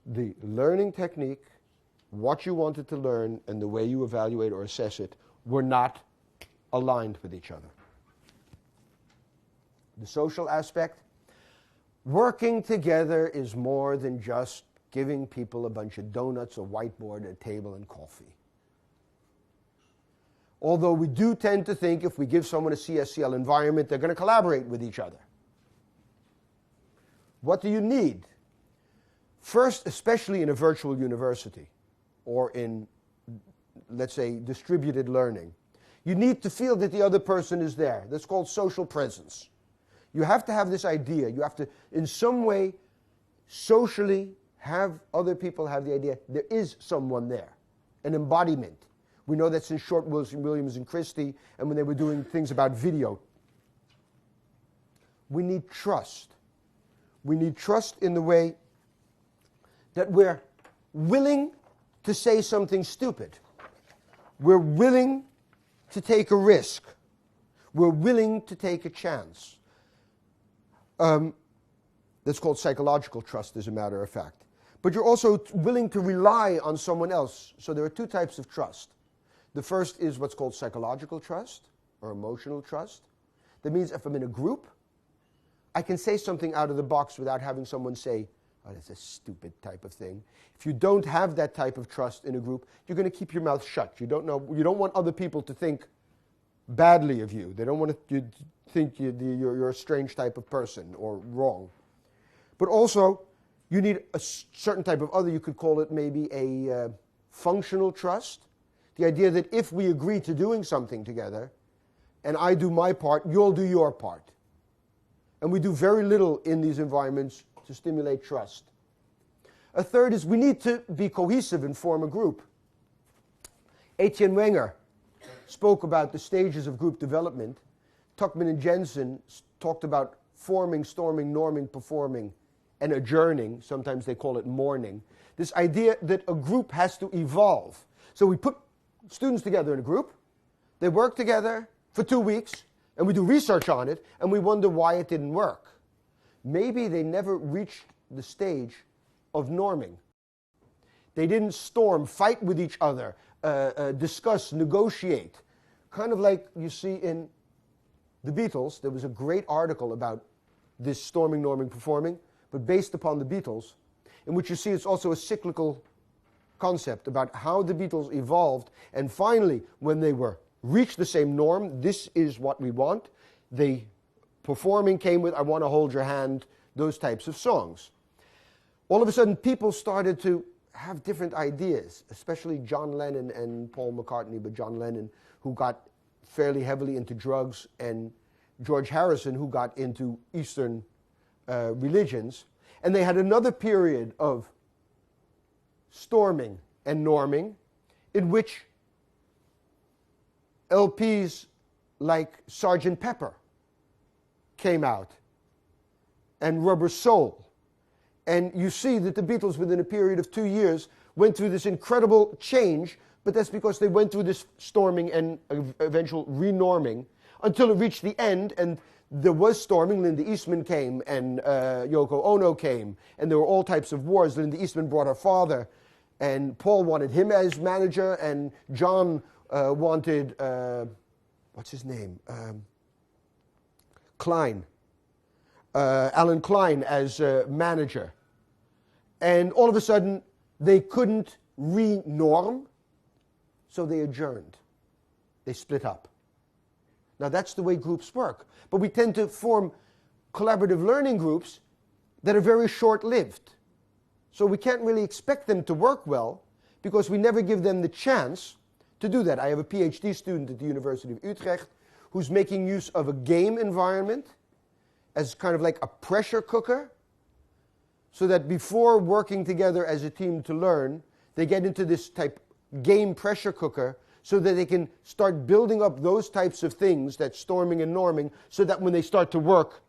The learning technique, what you wanted to learn, and the way you evaluate or assess it were not aligned with each other. The social aspect, working together is more than just giving people a bunch of donuts, a whiteboard, a table, and coffee. Although we do tend to think if we give someone a CSCL environment, they're going to collaborate with each other. What do you need? First, especially in a virtual university or in, let's say, distributed learning, you need to feel that the other person is there. That's called social presence. You have to have this idea. You have to, in some way, socially have other people have the idea there is someone there, an embodiment. We know that's in Short, Williams, and Christie, and when they were doing things about video. We need trust. We need trust in the way that we're willing to say something stupid. We're willing to take a risk. We're willing to take a chance. That's called psychological trust, as a matter of fact. But you're also willing to rely on someone else. So there are two types of trust. The first is what's called psychological trust or emotional trust. That means if I'm in a group, I can say something out of the box without having someone say, oh, that's a stupid type of thing. If you don't have that type of trust in a group, you're going to keep your mouth shut. You don't want other people to think badly of you. They don't want to think you're a strange type of person or wrong. But also, you need a certain type of other, you could call it maybe a functional trust. The idea that if we agree to doing something together, and I do my part, you'll do your part. And we do very little in these environments to stimulate trust. A third is we need to be cohesive and form a group. Etienne Wenger spoke about the stages of group development. Tuckman and Jensen talked about forming, storming, norming, performing, and adjourning. Sometimes they call it mourning. This idea that a group has to evolve. So we put students together in a group, they work together for 2 weeks, and we do research on it, and we wonder why it didn't work. Maybe they never reached the stage of norming. They didn't storm, fight with each other, discuss, negotiate. Kind of like you see in the Beatles. There was a great article about this storming, norming, performing, but based upon the Beatles, in which you see it's also a cyclical concept about how the Beatles evolved, and finally, when they reached the same norm, this is what we want, the performing came with I Want to Hold Your Hand, those types of songs. All of a sudden, people started to have different ideas, especially John Lennon and Paul McCartney, but John Lennon, who got fairly heavily into drugs, and George Harrison, who got into Eastern religions. And they had another period of storming and norming in which LPs like Sgt. Pepper came out and Rubber Soul. And you see that the Beatles, within a period of 2 years, went through this incredible change, but that's because they went through this storming and eventual renorming until it reached the end, and there was storming. Linda Eastman came, and Yoko Ono came, and there were all types of wars. Linda Eastman brought her father, and Paul wanted him as manager, and John wanted, what's his name? Klein. Alan Klein as manager. And all of a sudden, they couldn't re-norm, so they adjourned. They split up. Now, that's the way groups work. But we tend to form collaborative learning groups that are very short-lived. So we can't really expect them to work well because we never give them the chance to do that. I have a PhD student at the University of Utrecht who's making use of a game environment as kind of like a pressure cooker, so that before working together as a team to learn, they get into this type game pressure cooker so that they can start building up those types of things, that storming and norming, so that when they start to work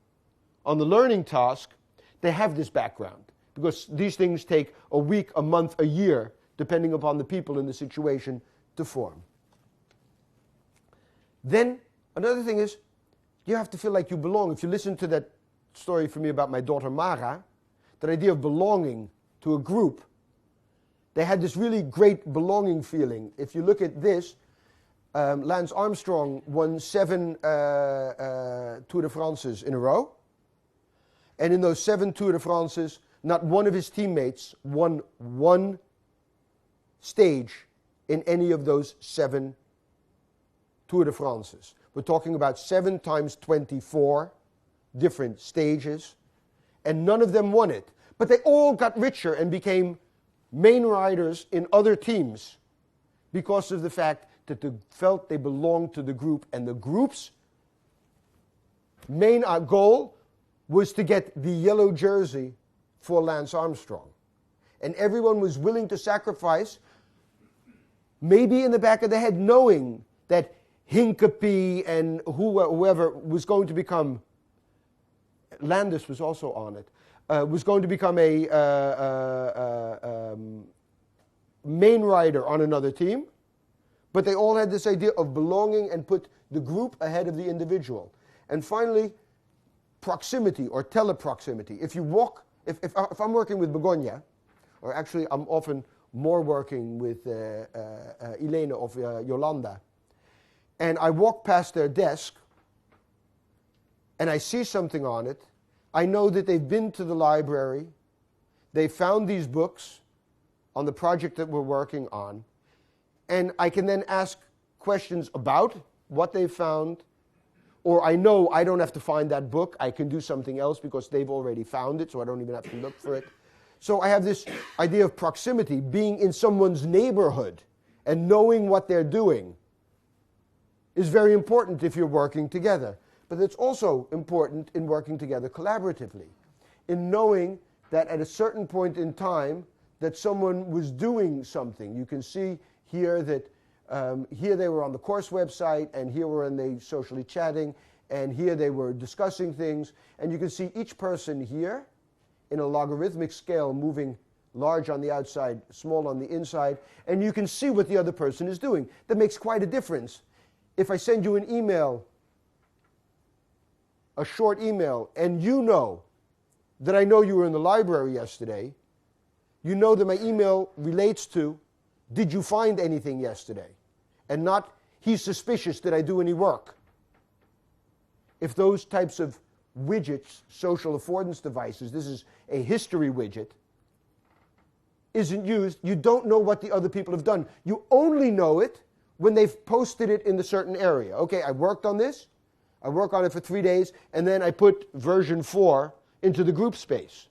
on the learning task, they have this background. Because these things take a week, a month, a year, depending upon the people in the situation, to form. Then, another thing is, you have to feel like you belong. If you listen to that story from me about my daughter Mara, that idea of belonging to a group, they had this really great belonging feeling. If you look at this, Lance Armstrong won 7 Tour de France's in a row. And in those 7 Tour de France's, not one of his teammates won one stage in any of those 7 Tour de France's. We're talking about 7 times 24 different stages, and none of them won it. But they all got richer and became main riders in other teams because of the fact that they felt they belonged to the group, and the group's main goal was to get the yellow jersey for Lance Armstrong. And everyone was willing to sacrifice, maybe in the back of the head, knowing that Hincapie and whoever was going to become, Landis was also on it, was going to become a main rider on another team. But they all had this idea of belonging and put the group ahead of the individual. And finally, proximity or teleproximity. If you walk, if I'm working with Begonia, or actually I'm often more working with Elena of Yolanda, and I walk past their desk, and I see something on it, I know that they've been to the library, they found these books on the project that we're working on, and I can then ask questions about what they found, or I know I don't have to find that book, I can do something else because they've already found it, so I don't even have to look for it. So I have this idea of proximity, being in someone's neighborhood and knowing what they're doing is very important if you're working together. But it's also important in working together collaboratively, in knowing that at a certain point in time that someone was doing something. You can see here that here they were on the course website, and here were they socially chatting, and here they were discussing things. And you can see each person here in a logarithmic scale moving large on the outside, small on the inside, and you can see what the other person is doing. That makes quite a difference. If I send you an email, a short email, and you know that I know you were in the library yesterday, you know that my email relates to, did you find anything yesterday? And not, he's suspicious, did I do any work? If those types of widgets, social affordance devices, this is a history widget, isn't used, you don't know what the other people have done. You only know it when they've posted it in a certain area. Okay, I worked on this, I work on it for 3 days, and then I put version 4 into the group space.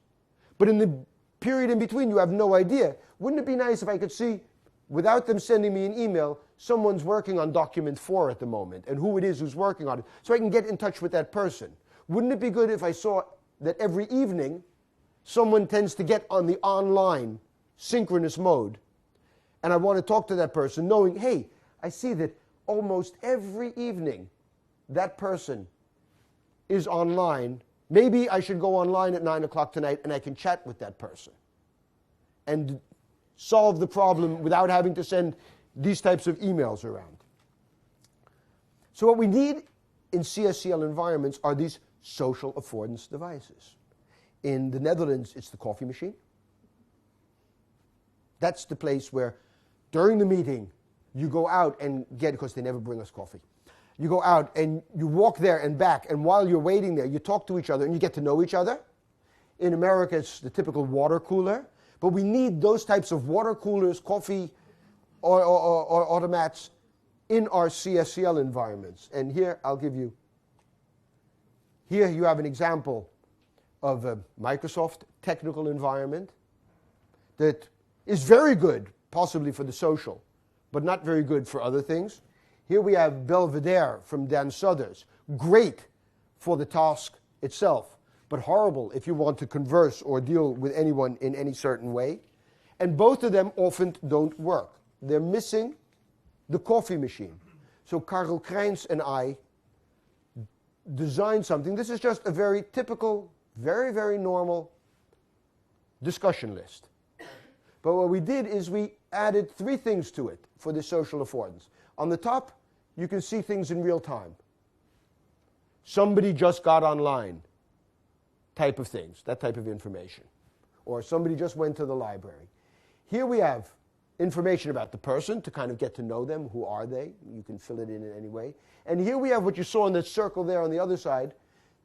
But in the period in between, you have no idea. Wouldn't it be nice if I could see, without them sending me an email, someone's working on document 4 at the moment, and who it is who's working on it, so I can get in touch with that person? Wouldn't it be good if I saw that every evening someone tends to get on the online synchronous mode, and I want to talk to that person knowing, hey, I see that almost every evening that person is online. Maybe I should go online at 9 o'clock tonight and I can chat with that person and solve the problem without having to send these types of emails around. So what we need in CSCL environments are these social affordance devices. In the Netherlands, it's the coffee machine. That's the place where during the meeting you go out and get, because they never bring us coffee, you go out and you walk there and back, and while you're waiting there, you talk to each other and you get to know each other. In America, it's the typical water cooler, but we need those types of water coolers, coffee, or automats in our CSCL environments. And here, I'll give you, here you have an example of a Microsoft technical environment that is very good, possibly for the social, but not very good for other things. Here we have Belvedere from Dan Suthers. Great for the task itself, but horrible if you want to converse or deal with anyone in any certain way. And both of them often don't work. They're missing the coffee machine. So Karel Kreins and I designed something. This is just a very typical, very, very normal discussion list. But what we did is we added 3 things to it for the social affordance. On the top, you can see things in real time. Somebody just got online type of things, that type of information. Or somebody just went to the library. Here we have information about the person to kind of get to know them. Who are they? You can fill it in any way. And here we have what you saw in that circle there on the other side,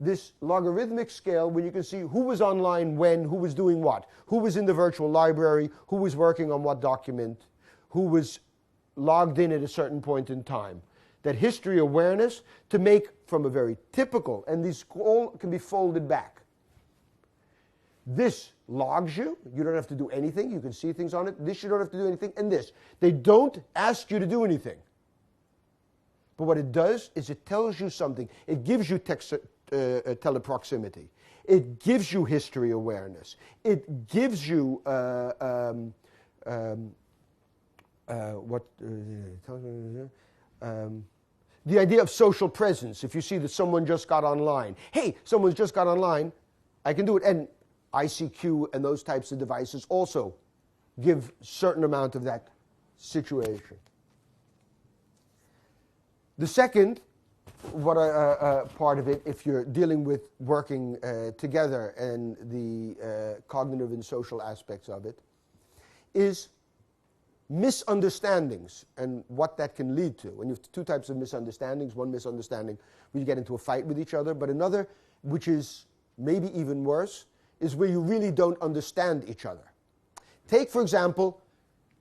this logarithmic scale where you can see who was online when, who was doing what, who was in the virtual library, who was working on what document, who was logged in at a certain point in time. That history awareness to make from a very typical, and these all can be folded back. This logs you. You don't have to do anything. You can see things on it. This you don't have to do anything. And this. They don't ask you to do anything. But what it does is it tells you something. It gives you teleproximity. It gives you history awareness. It gives you the idea of social presence. If you see that someone just got online, hey, someone's just got online, I can do it. And ICQ and those types of devices also give a certain amount of that situation. The second part of it, if you're dealing with working together and the cognitive and social aspects of it, is misunderstandings and what that can lead to. And you have 2 types of misunderstandings. One misunderstanding where you get into a fight with each other, but another, which is maybe even worse, is where you really don't understand each other. Take, for example,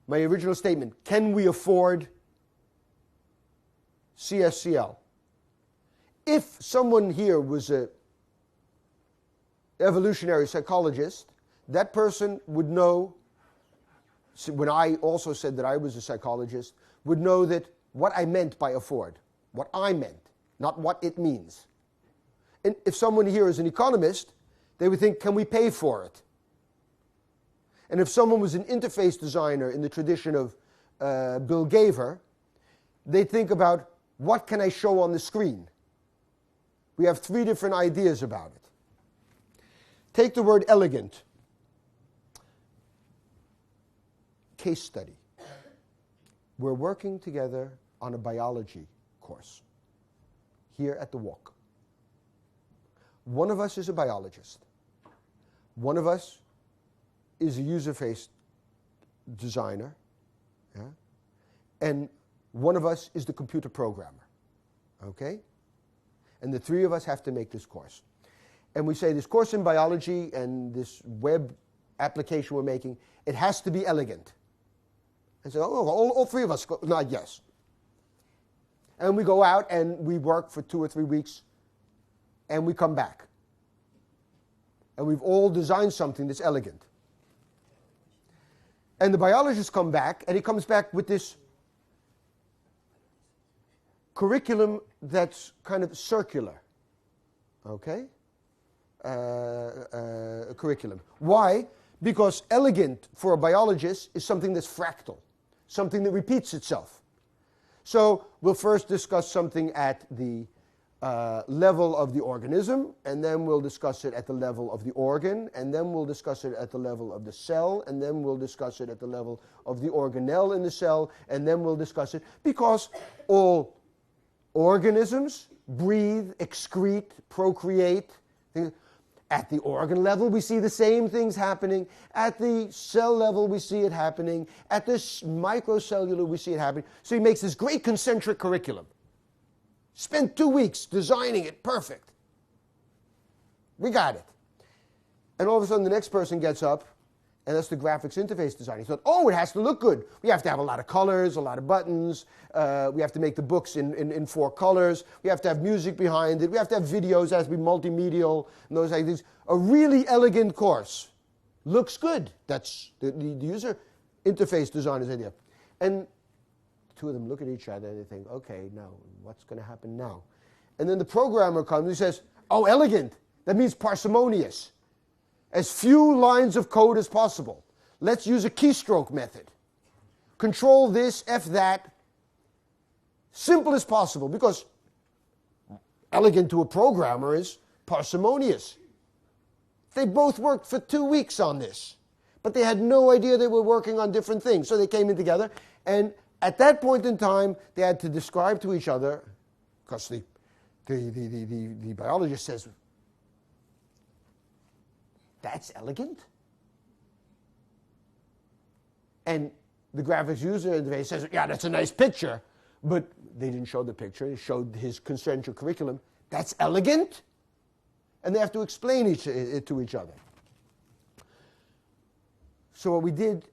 my original statement, can we afford CSCL? If someone here was an evolutionary psychologist, that person would know, when I also said that I was a psychologist, would know that what I meant by afford, what I meant, not what it means. And if someone here is an economist, they would think, can we pay for it? And if someone was an interface designer in the tradition of Bill Gaver, they'd think about, what can I show on the screen? We have 3 different ideas about it. Take the word elegant. Case study. We're working together on a biology course here at the Walk. One of us is a biologist. One of us is a user-face designer. Yeah? And one of us is the computer programmer. Okay? And the 3 of us have to make this course. And we say this course in biology and this web application we're making, it has to be elegant. And so, all 3 of us nod yes. And we go out and we work for 2 or 3 weeks and we come back. And we've all designed something that's elegant. And the biologist comes back, and he comes back with this curriculum that's kind of circular, okay? Curriculum. Why? Because elegant for a biologist is something that's fractal, something that repeats itself. So we'll first discuss something at the level of the organism, and then we'll discuss it at the level of the organ, and then we'll discuss it at the level of the cell, and then we'll discuss it at the level of the organelle in the cell, and then we'll discuss it, because all organisms breathe, excrete, procreate. At the organ level, we see the same things happening. At the cell level, we see it happening. At this microcellular, we see it happening. So he makes this great concentric curriculum. Spent 2 weeks designing it perfect. We got it. And all of a sudden, the next person gets up, and that's the graphics interface designer. He thought, oh, it has to look good. We have to have a lot of colors, a lot of buttons. We have to make the books in 4 colors. We have to have music behind it. We have to have videos. It has to be multimedial and those things. A really elegant course. Looks good. That's the user interface designer's idea. And the two of them look at each other and they think, okay, now what's going to happen now? And then the programmer comes and he says, oh, elegant. That means parsimonious. As few lines of code as possible. Let's use a keystroke method. Control this, F that. Simple as possible, because elegant to a programmer is parsimonious. They both worked for 2 weeks on this, but they had no idea they were working on different things. So they came in together, and at that point in time, they had to describe to each other, because the biologist says, that's elegant. And the graphics user interface says, yeah, that's a nice picture. But they didn't show the picture. They showed his concentric curriculum. That's elegant? And they have to explain it to each other. So what we did,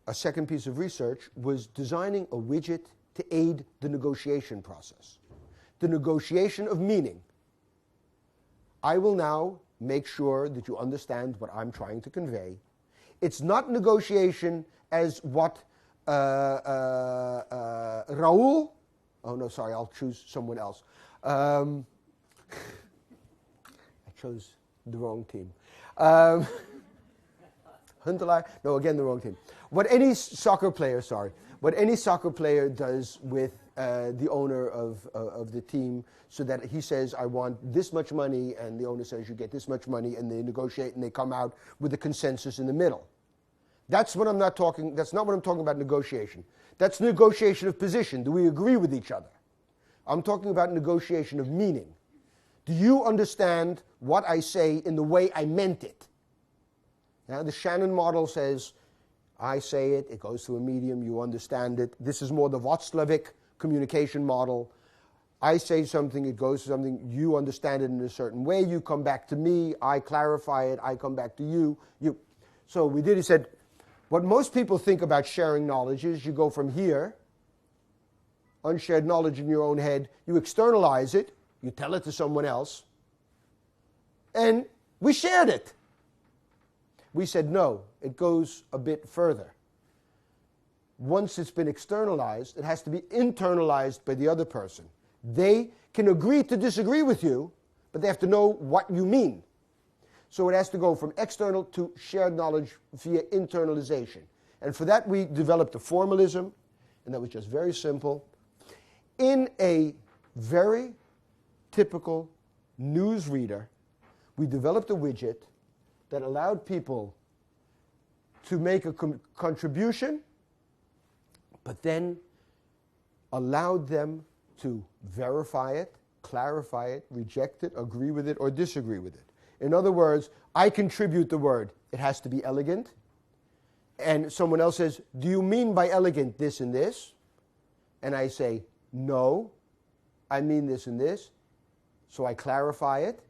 a second piece of research, was designing a widget to aid the negotiation process. The negotiation of meaning. I will now make sure that you understand what I'm trying to convey. It's not negotiation as what Raoul, oh no, sorry, I'll choose someone else. I chose the wrong team. Huntelaar, no, again the wrong team. What any soccer player does with the owner of the team, so that he says, I want this much money, and the owner says, you get this much money, and they negotiate, and they come out with a consensus in the middle. That's not what I'm talking about negotiation. That's negotiation of position. Do we agree with each other? I'm talking about negotiation of meaning. Do you understand what I say in the way I meant it? Now, the Shannon model says, I say it, it goes through a medium, you understand it. This is more the Václavic communication model. I say something, it goes to something, you understand it in a certain way, you come back to me, I clarify it, I come back to you. So we did, he said, what most people think about sharing knowledge is you go from here, unshared knowledge in your own head, you externalize it, you tell it to someone else, and we shared it. We said, no, it goes a bit further. Once it's been externalized, it has to be internalized by the other person. They can agree to disagree with you, but they have to know what you mean. So it has to go from external to shared knowledge via internalization. And for that, we developed a formalism, and that was just very simple. In a very typical news reader, we developed a widget that allowed people to make a contribution, but then allowed them to verify it, clarify it, reject it, agree with it, or disagree with it. In other words, I contribute the word, it has to be elegant, and someone else says, do you mean by elegant this and this? And I say, no, I mean this and this. So I clarify it.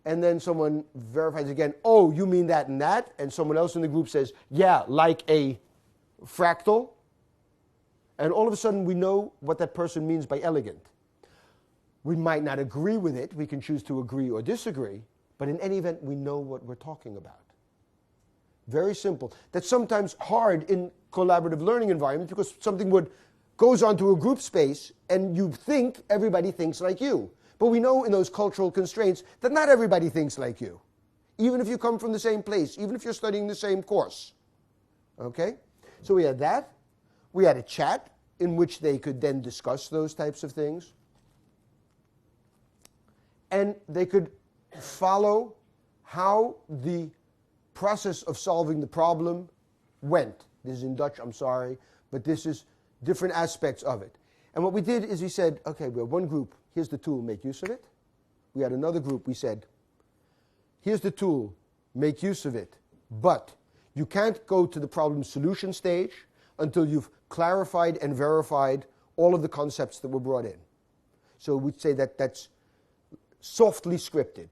And then someone verifies again, oh, you mean that and that? And someone else in the group says, yeah, like a fractal. And all of a sudden we know what that person means by elegant. We might not agree with it. We can choose to agree or disagree. But in any event, we know what we're talking about. very simple. That's sometimes hard in collaborative learning environments because something goes onto a group space and you think everybody thinks like you. But we know in those cultural constraints that not everybody thinks like you. Even if you come from the same place, even if you're studying the same course. Okay? So we had that. We had a chat in which they could then discuss those types of things. And they could follow how the process of solving the problem went. This is in Dutch, I'm sorry, but this is different aspects of it. And what we did is we said, okay, we have one group, here's the tool, make use of it. We had another group, we said, here's the tool, make use of it, but you can't go to the problem solution stage until you've clarified and verified all of the concepts that were brought in. So we'd say that that's softly scripted.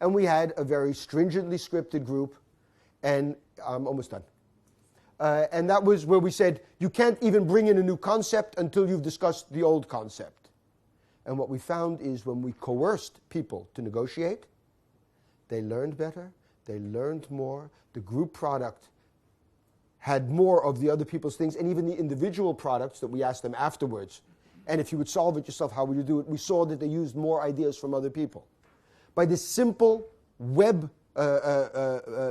And we had a very stringently scripted group, and I'm almost done. And that was where we said, you can't even bring in a new concept until you've discussed the old concept. And what we found is when we coerced people to negotiate, they learned better, they learned more, the group product had more of the other people's things, and even the individual products that we asked them afterwards. And if you would solve it yourself, how would you do it? We saw that they used more ideas from other people. By this simple web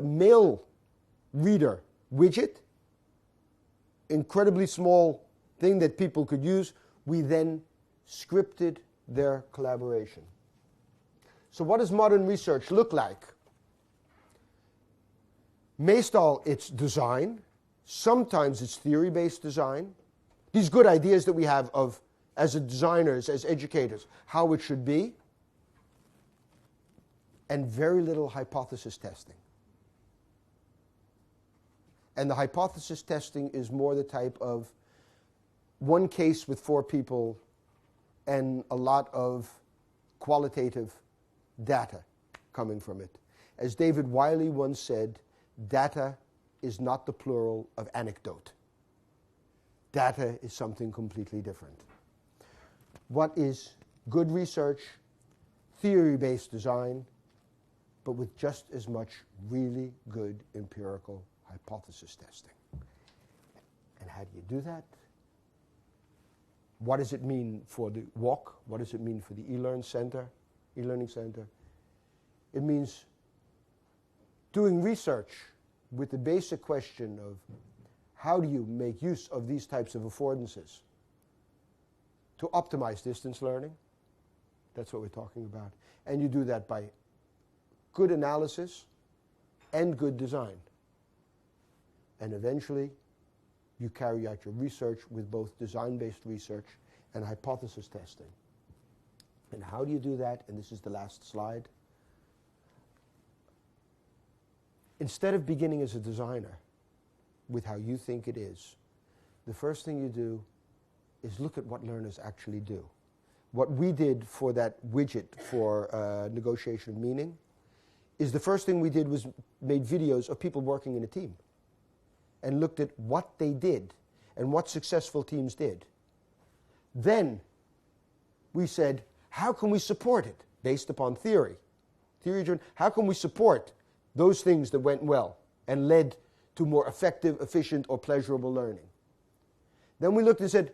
mail reader widget, incredibly small thing that people could use, we then scripted their collaboration. So what does modern research look like? Meestal it's design. Sometimes it's theory-based design. These good ideas that we have of, as designers, as educators, how it should be. And very little hypothesis testing. And the hypothesis testing is more the type of one case with 4 people and a lot of qualitative data coming from it. As David Wiley once said, data is not the plural of anecdote. Data is something completely different. What is good research? Theory-based design, but with just as much really good empirical hypothesis testing. And how do you do that? What does it mean for the WOC? What does it mean for the e-learning center? It means doing research with the basic question of how do you make use of these types of affordances to optimize distance learning? That's what we're talking about. And you do that by good analysis and good design. And eventually, you carry out your research with both design-based research and hypothesis testing. And how do you do that? And this is the last slide. Instead of beginning as a designer with how you think it is, the first thing you do is look at what learners actually do. What we did for that widget for negotiation of meaning is the first thing we did was made videos of people working in a team and looked at what they did and what successful teams did. Then we said, how can we support it based upon theory? How can we support those things that went well and led to more effective, efficient, or pleasurable learning? Then we looked and said,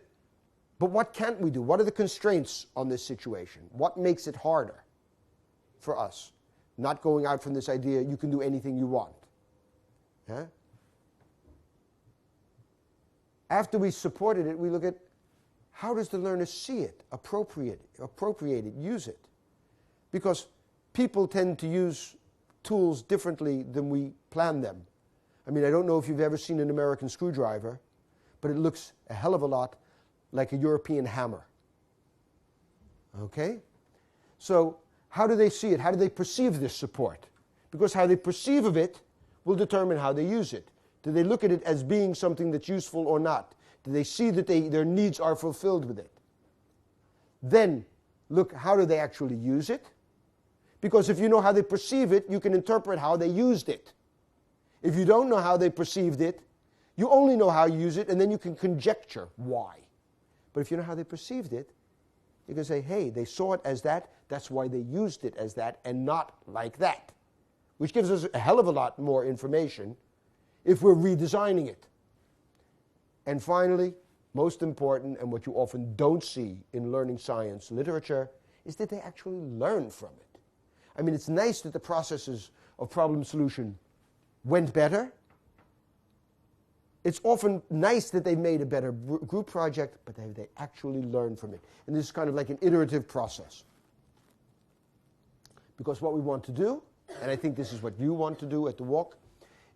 but what can't we do? What are the constraints on this situation? What makes it harder for us? Not going out from this idea, you can do anything you want. Yeah? After we supported it, we look at how does the learner see it, appropriate it, use it? Because people tend to use tools differently than we plan them. I mean, I don't know if you've ever seen an American screwdriver, but it looks a hell of a lot like a European hammer. Okay? So how do they see it? How do they perceive this support? Because how they perceive of it will determine how they use it. Do they look at it as being something that's useful or not? Do they see that their needs are fulfilled with it? Then look, how do they actually use it? Because if you know how they perceive it, you can interpret how they used it. If you don't know how they perceived it, you only know how you use it, and then you can conjecture why. But if you know how they perceived it, you can say, hey, they saw it as that, that's why they used it as that, and not like that. Which gives us a hell of a lot more information if we're redesigning it. And finally, most important, and what you often don't see in learning science literature, is that they actually learn from it. I mean, it's nice that the processes of problem solution went better. It's often nice that they made a better group project, but they actually learn from it. And this is kind of like an iterative process. Because what we want to do, and I think this is what you want to do at the walk,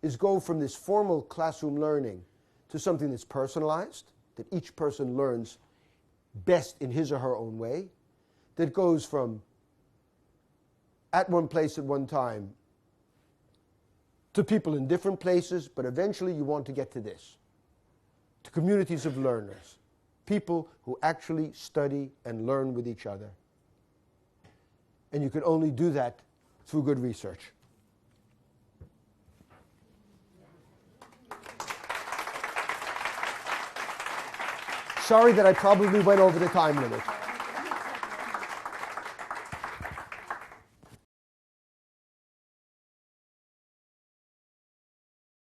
is go from this formal classroom learning to something that's personalized, that each person learns best in his or her own way, that goes from at one place at one time to people in different places, but eventually you want to get to this, to communities of learners, people who actually study and learn with each other. And you can only do that through good research. Sorry that I probably went over the time limit.